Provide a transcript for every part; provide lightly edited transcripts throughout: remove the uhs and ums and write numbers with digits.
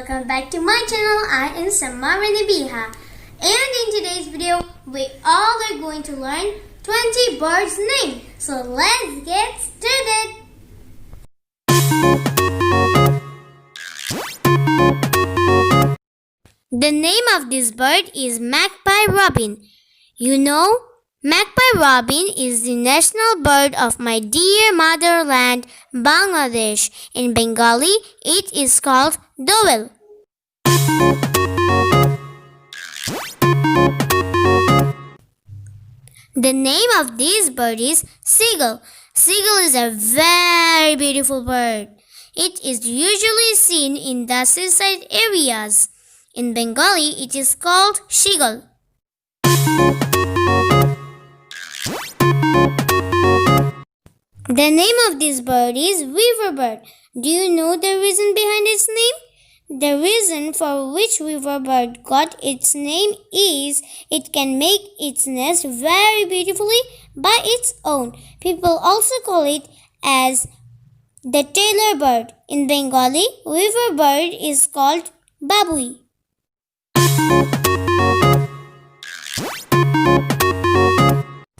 welcome back to my channel. I am Samara Nabeha, and in today's video we all are going to learn 20 birds' names. So let's get started. The name of this bird is MAGPIE-ROBIN. You know, MAGPIE-ROBIN is the national bird of my dear motherland, Bangladesh. In Bengali, it is called QUAIL. The name of this bird is SEAGULL. SEAGULL is a very beautiful bird. It is usually seen in the seaside areas. In Bengali, it is called SEAGULL. The name of this bird is weaver bird. Do you know the reason behind its name? The reason for which weaver bird got its name is it can make its nest very beautifully by its own. People also call it as the tailor bird. In Bengali, weaver bird is called babui.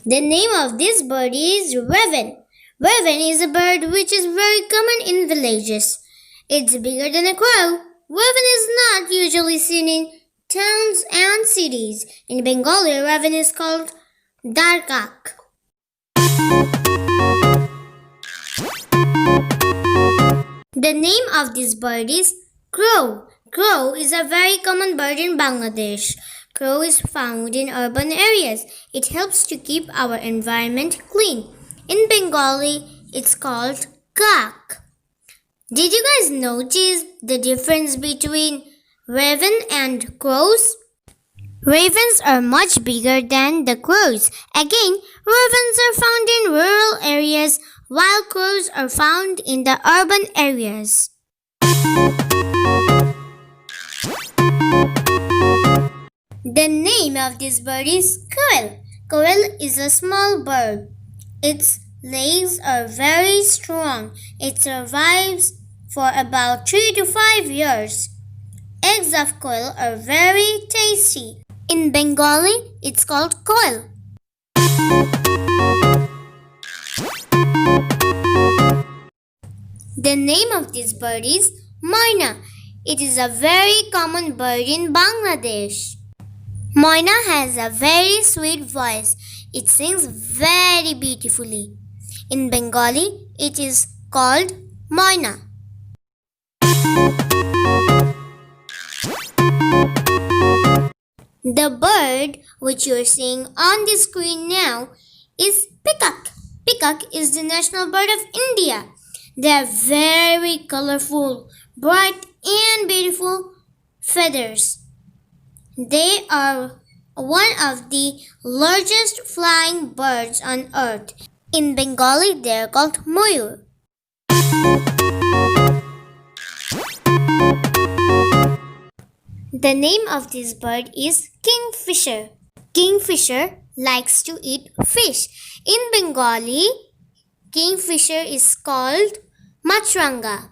The name of this bird is raven. Raven is a bird which is very common in villages. It's bigger than a crow. Raven is not usually seen in towns and cities. In Bengali, raven is called darkak. The name of this bird is crow. Crow is a very common bird in Bangladesh. Crow is found in urban areas. It helps to keep our environment clean. In Bengali, it's called kaak. Did you guys notice the difference between raven and crows? Ravens are much bigger than the crows. Again, ravens are found in rural areas while crows are found in the urban areas. The name of this bird is QUAIL. QUAIL is a small bird. Its legs are very strong. It survives for about 3 to 5 years. Eggs of quail are very tasty. In Bengali, it's called quail. The name of this bird is moina. It is a very common bird in Bangladesh. Moina has a very sweet voice. It sings very beautifully. In Bengali, it is called moina. The bird which you are seeing on the screen now is peacock. Peacock is the national bird of India. They are very colorful, bright and beautiful feathers. They are one of the largest flying birds on earth. In Bengali, they are called mayur. The name of this bird is kingfisher. Kingfisher likes to eat fish. In Bengali, kingfisher is called machranga.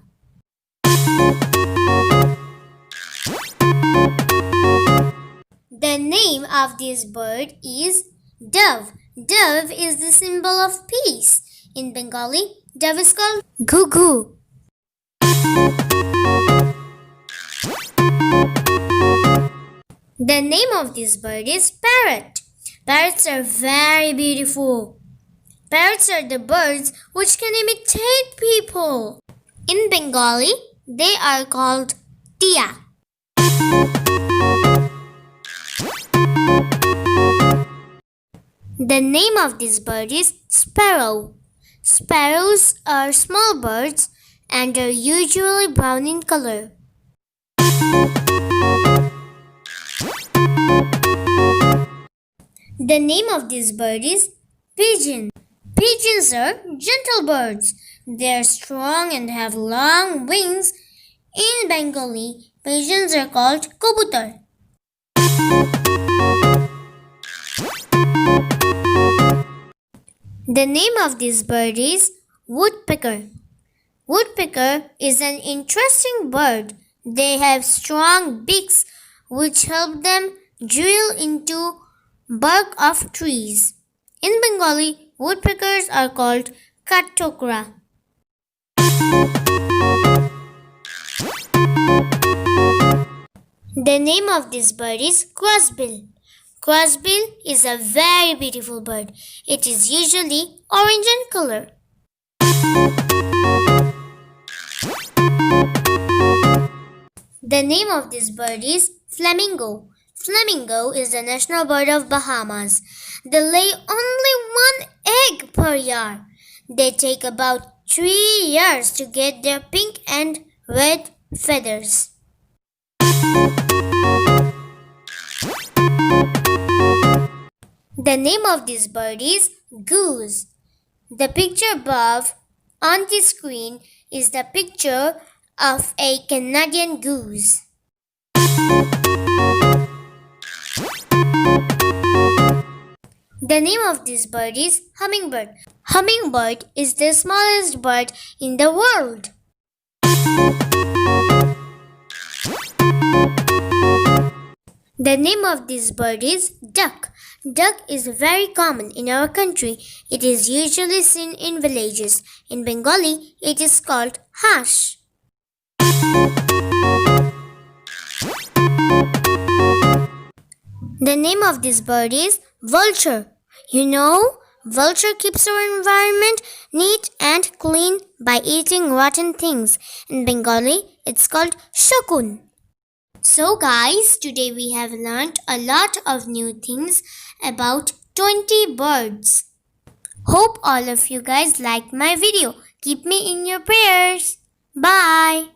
The name of this bird is dove. Dove is the symbol of peace. In Bengali, dove is called ghughu. The name of this bird is parrot. Parrots are very beautiful. Parrots are the birds which can imitate people. In Bengali, they are called tia. The name of this bird is sparrow. Sparrows are small birds and are usually brown in color. The name of this bird is pigeon. Pigeons are gentle birds. They are strong and have long wings. In Bengali, pigeons are called kabutar. The name of this bird is woodpecker. Woodpecker is an interesting bird. They have strong beaks which help them drill into bark of trees. In Bengali, woodpeckers are called kattokra. The name of this bird is crossbill. Crossbill is a very beautiful bird. It is usually orange in color. The name of this bird is flamingo. Flamingo is the national bird of Bahamas. They lay only one egg per year. They take about 3 years to get their pink and red feathers. The name of this bird is goose. The picture above on the screen is the picture of a Canadian goose. The name of this bird is hummingbird. Hummingbird is the smallest bird in the world. The name of this bird is duck. Duck is very common in our country. It is usually seen in villages. In Bengali, it is called hash. The name of this bird is vulture. You know, vulture keeps our environment neat and clean by eating rotten things. In Bengali, it's called shokun. So guys, today we have learned a lot of new things about 20 birds. Hope all of you guys liked my video. Keep me in your prayers. Bye.